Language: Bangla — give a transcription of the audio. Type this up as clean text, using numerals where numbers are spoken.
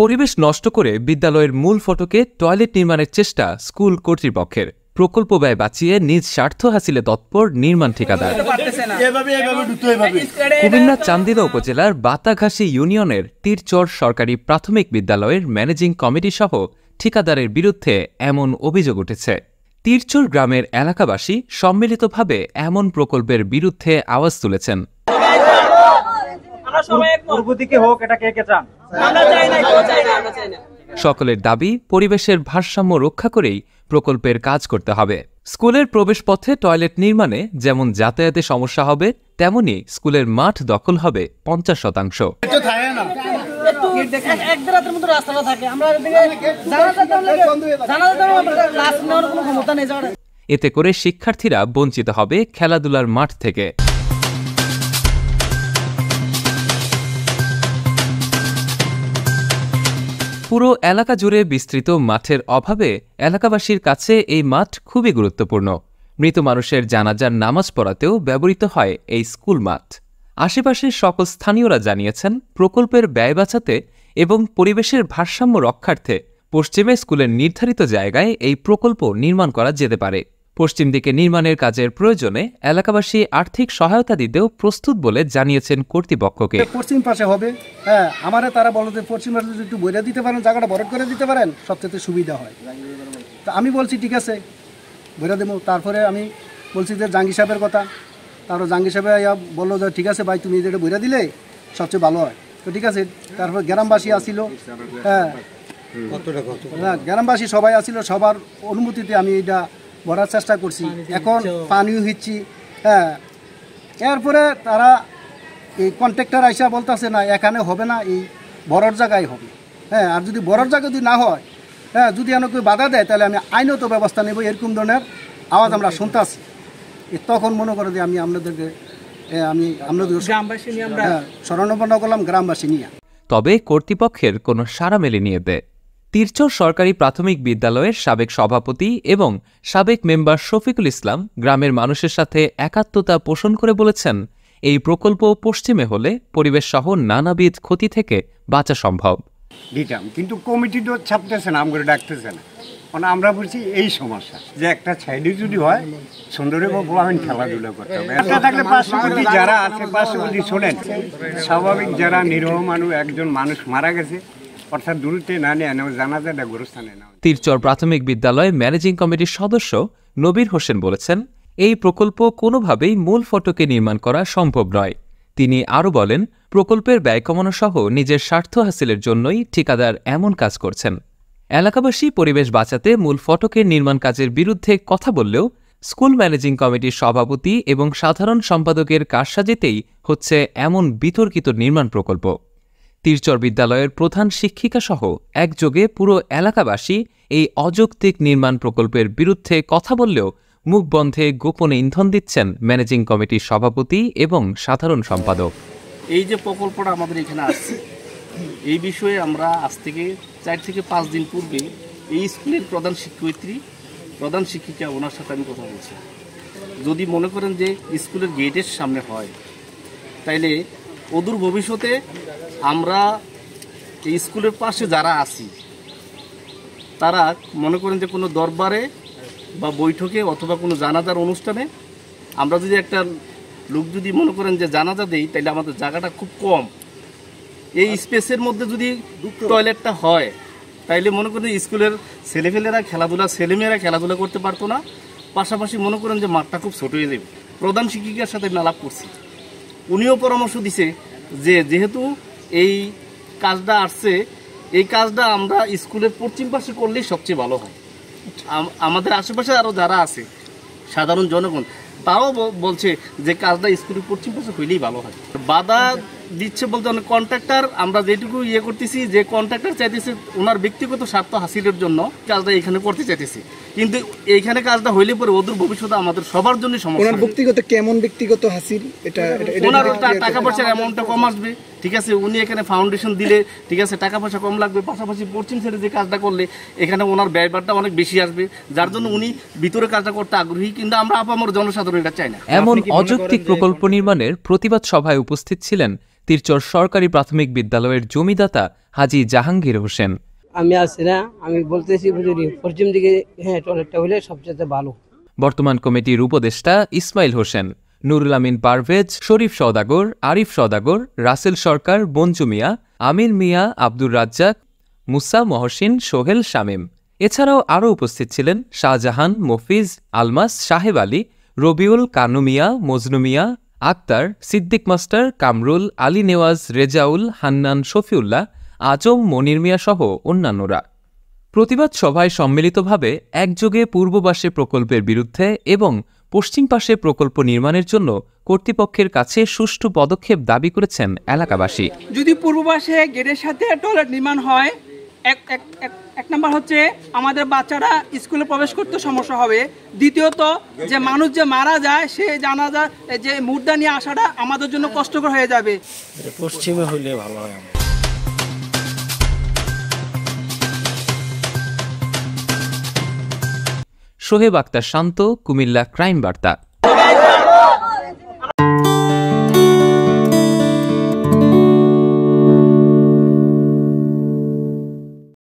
পরিবেশ নষ্ট করে বিদ্যালয়ের মূল ফটকে টয়লেট নির্মাণের চেষ্টা স্কুল কর্তৃপক্ষের। প্রকল্প ব্যয় বাঁচিয়ে নিজ স্বার্থ হাসিলে তৎপর নির্মাণ ঠিকাদার। কুমিল্লা চান্দিনা উপজেলার বাতাঘাসী ইউনিয়নের তীরচর সরকারি প্রাথমিক বিদ্যালয়ের ম্যানেজিং কমিটি সহ ঠিকাদারের বিরুদ্ধে এমন অভিযোগ উঠেছে। তীরচর গ্রামের এলাকাবাসী সম্মিলিতভাবে এমন প্রকল্পের বিরুদ্ধে আওয়াজ তুলেছেন। সকলের দাবি, পরিবেশের ভারসাম্য রক্ষা করেই প্রকল্পের কাজ করতে হবে। স্কুলের প্রবেশপথে টয়লেট নির্মাণে যেমন যাতায়াতে সমস্যা হবে, তেমনি স্কুলের মাঠ দখল হবে 50%। এতে করে শিক্ষার্থীরা বঞ্চিত হবে খেলাধুলার মাঠ থেকে। পুরো এলাকা জুড়ে বিস্তৃত মাঠের অভাবে এলাকাবাসীর কাছে এই মাঠ খুবই গুরুত্বপূর্ণ। মৃত মানুষের জানাজার নামাজ পড়াতেও ব্যবহৃত হয় এই স্কুল মাঠ। আশেপাশের সকল স্থানীয়রা জানিয়েছেন, প্রকল্পের ব্যয় বাঁচাতে এবং পরিবেশের ভারসাম্য রক্ষার্থে পশ্চিমে স্কুলের নির্ধারিত জায়গায় এই প্রকল্প নির্মাণ করা যেতে পারে। পশ্চিম দিকে নির্মাণের কাজের প্রয়োজনে এলাকাবাসী আর্থিক সহায়তা দিতেও প্রস্তুত বলে জানিয়েছেন কর্তৃপক্ষকে। পশ্চিম পাশে হবে, হ্যাঁ, আমারে তারা বলো যে পশ্চিম পাশে যদি একটু বইরা দিতে পারেন, জায়গাটা বরট করে দিতে পারেন, সবচেয়ে সুবিধা হয়। তো আমি বলছি ঠিক আছে, বইরা দেবো। তারপরে আমি বলছি যে জাঙ্গি সাহেবের কথা, তারপর জাঙ্গি সাহেব বললো যে ঠিক আছে ভাই, তুমি যেটা বইরা দিলে সবচেয়ে ভালো হয়। তো ঠিক আছে, তারপর গ্রামবাসী আসিল, হ্যাঁ, গ্রামবাসী সবাই আসিল, সবার অনুমতিতে আমি এটা ভরার চেষ্টা করছি। এখন পানিও হিচ্ছি, হ্যাঁ। এরপরে তারা এই কন্ট্রাক্টর আইসা বলতেছে না, এখানে হবে না, এই বড়র জায়গায় হবে, হ্যাঁ। আর যদি বড়র জায়গা যদি না হয়, হ্যাঁ, যদি আমাকে বাধা দেয়, তাহলে আমি আইনত ব্যবস্থা নেব, এরকম ধরনের আওয়াজ আমরা শুনতেছি। তখন মনে করে যে আমি আপনাদেরকে শরণাপন্ন করলাম গ্রামবাসী নিয়ে। তবে কর্তৃপক্ষের কোনো সাড়া মেলেনি এতে। তীরচর সরকারি প্রাথমিক বিদ্যালয়ের সাবেক সভাপতি এবং সাবেক মেম্বার শফিকুল ইসলাম গ্রামের মানুষের সাথে একাত্মতা পোষণ করে বলেছেন, এই প্রকল্প পশ্চিমে হলে পরিবেশ সহ নানাবিধ ক্ষতি থেকে বাঁচা সম্ভব। দিতাম, কিন্তু কমিটি তো ছাপতেছে না, আমগুলো ডাকতেছে না। মানে আমরা বলছি এই সমস্যা যে একটা সাইডে যদি হয় সুন্দরে বলাবেন খেলাধুলা করতে হবে। এটা থাকলে পার্শ্ববর্তী যারা আছে, পার্শ্ববর্তী শোনেন, স্বাভাবিক যারা নিরহ মানুষ, একজন মানুষ মারা গেছে, অর্থাৎ দূরত্বে না নিয়ে জানাজাটা গোরস্থানে না। তীরচর প্রাথমিক বিদ্যালয় ম্যানেজিং কমিটির সদস্য নবীর হোসেন বলেছেন, এই প্রকল্প কোনোভাবেই মূল ফটকে নির্মাণ করা সম্ভব নয়। তিনি আরও বলেন, প্রকল্পের ব্যয় কমানো সহ নিজের স্বার্থ হাসিলের জন্যই ঠিকাদার এমন কাজ করছেন। এলাকাবাসী পরিবেশ বাঁচাতে মূল ফটকের নির্মাণ কাজের বিরুদ্ধে কথা বললেও স্কুল ম্যানেজিং কমিটির সভাপতি এবং সাধারণ সম্পাদকের কারসাজিতেই হচ্ছে এমন বিতর্কিত নির্মাণ প্রকল্প। তীরচর বিদ্যালয়ের প্রধান শিক্ষিকা সহ একযোগে পুরো এলাকাবাসী এই অযৌক্তিক নির্মাণ প্রকল্পের বিরুদ্ধে কথা বললেও মুখ বন্ধে গোপনে ইন্ধন দিচ্ছেন ম্যানেজিং কমিটির সভাপতি এবং সাধারণ সম্পাদক। এই যে প্রকল্পটা আমাদের এখানে আসছে, এই বিষয়ে আমরা আজ থেকে 4 থেকে 5 দিন পূর্বে এই স্কুলের প্রধান শিক্ষিকা ওনার সাথে আমি কথা বলছি। যদি মনে করেন যে স্কুলের গেটের সামনে হয়, তাইলে অদূর ভবিষ্যতে আমরা এই স্কুলের পাশে যারা আছি, তারা মনে করেন যে কোনো দরবারে বা বৈঠকে অথবা কোনো জানাজার অনুষ্ঠানে আমরা যদি একটা লোক যদি মনে করেন যে জানাজা দেই, তাহলে আমাদের জায়গাটা খুব কম। এই স্পেসের মধ্যে যদি টয়লেটটা হয়, তাইলে মনে করেন স্কুলের ছেলেমেয়েরা খেলাধুলা করতে পারতো না। পাশাপাশি মনে করেন যে মাঠটা খুব ছোট হয়ে যাবে। প্রধান শিক্ষিকার সাথে আমি আলাপ করছি, উনিও পরামর্শ দিছে যে যেহেতু এই কাজটা আসছে, এই কাজটা আমরা স্কুলের পশ্চিম পাশে করলেই সবচেয়ে ভালো হয়। আমাদের আশেপাশে আরও যারা আছে সাধারণ জনগণ, তাও বলছে যে কাজটা স্কুলের পশ্চিম পাশে হইলেই ভালো হয়। বাধা দিচ্ছে বলতে অনেক কন্ট্রাক্টর, আমরা যেটুকু করতেছি, যে কন্ট্রাক্টর চাইতেছে ওনার ব্যক্তিগত স্বার্থ হাসিলের জন্য কাজটা এখানে করতে চাইতেছে, কিন্তু এইখানে কাজটা হইলে পরে অদূর ভবিষ্যতে আমাদের সবার জন্য সমস্যা। ওনার ব্যক্তিগত কেমন ব্যক্তিগত হাসিল? ওনার টাকা পয়সার অ্যামাউন্টটা কম আসবে, ঠিক আছে। উনি এখানে ফাউন্ডেশন দিলে ঠিক আছে, টাকা পয়সা কম লাগবে। পাশাপাশি পশ্চিম সাইডে যে কাজটা করলে এখানে ওনার ব্যয়ভারটা অনেক বেশি আসবে, যার জন্য উনি ভিতরে কাজটা করতে আগ্রহী, কিন্তু আমরা আপামর জনসাধারণ এটা চাই না। এমন অযৌক্তিক প্রকল্প নির্মাণের প্রতিবাদ সভায় উপস্থিত ছিলেন তিরচর সরকারি প্রাথমিক বিদ্যালয়ের জমিদাতা হাজী জাহাঙ্গীর হোসেন। আমি আছি না, আমি বলতেছি পশ্চিম দিকে টয়লেটটা হলে সবচেয়ে ভালো। বর্তমান কমিটির উপদেষ্টা ইসমাইল হোসেন, নুরুল আমিন পারভেজ, শরীফ সওদাগর, আরিফ সওদাগর, রাসেল সরকার, বঞ্জু মিয়া, আমির মিয়া, আব্দুর রাজ্জাক, মুসা মহসিন, সোহেল শামীম। এছাড়াও আরও উপস্থিত ছিলেন শাহজাহান, মফিজ, আলমাস, সাহেব আলী, রবিউল, কানু মিয়া, মজনু মিয়া, আক্তার, সিদ্দিক মাস্টার, কামরুল, আলী নেওয়াজ, রেজাউল, হান্নান, শফিউল্লাহ, আজম, মনির মিয়া সহ অন্যান্যরা। প্রতিবাদ সভায় সম্মিলিতভাবে একযোগে পূর্ব পাশে প্রকল্পের বিরুদ্ধে এবং পশ্চিম পাশে প্রকল্প নির্মাণের জন্য কর্তৃপক্ষের কাছে সুষ্ঠু পদক্ষেপ দাবি করেছেন এলাকাবাসী। যদি পূর্ব পাশে গেটের সাথে টয়লেট নির্মাণ হয়, এক নাম্বার হচ্ছে আমাদের বাচ্চারা স্কুলে প্রবেশ করতে সমস্যা হবে। দ্বিতীয়ত যে মানুষ যে মারা যায় সে জানাজা যে মুর্দা নিয়ে আসাটা আমাদের জন্য কষ্টকর হয়ে যাবে। পশ্চিমে হইলে ভালো হয়। সোহেব আক্তার শান্ত, কুমিল্লা ক্রাইম বার্তা।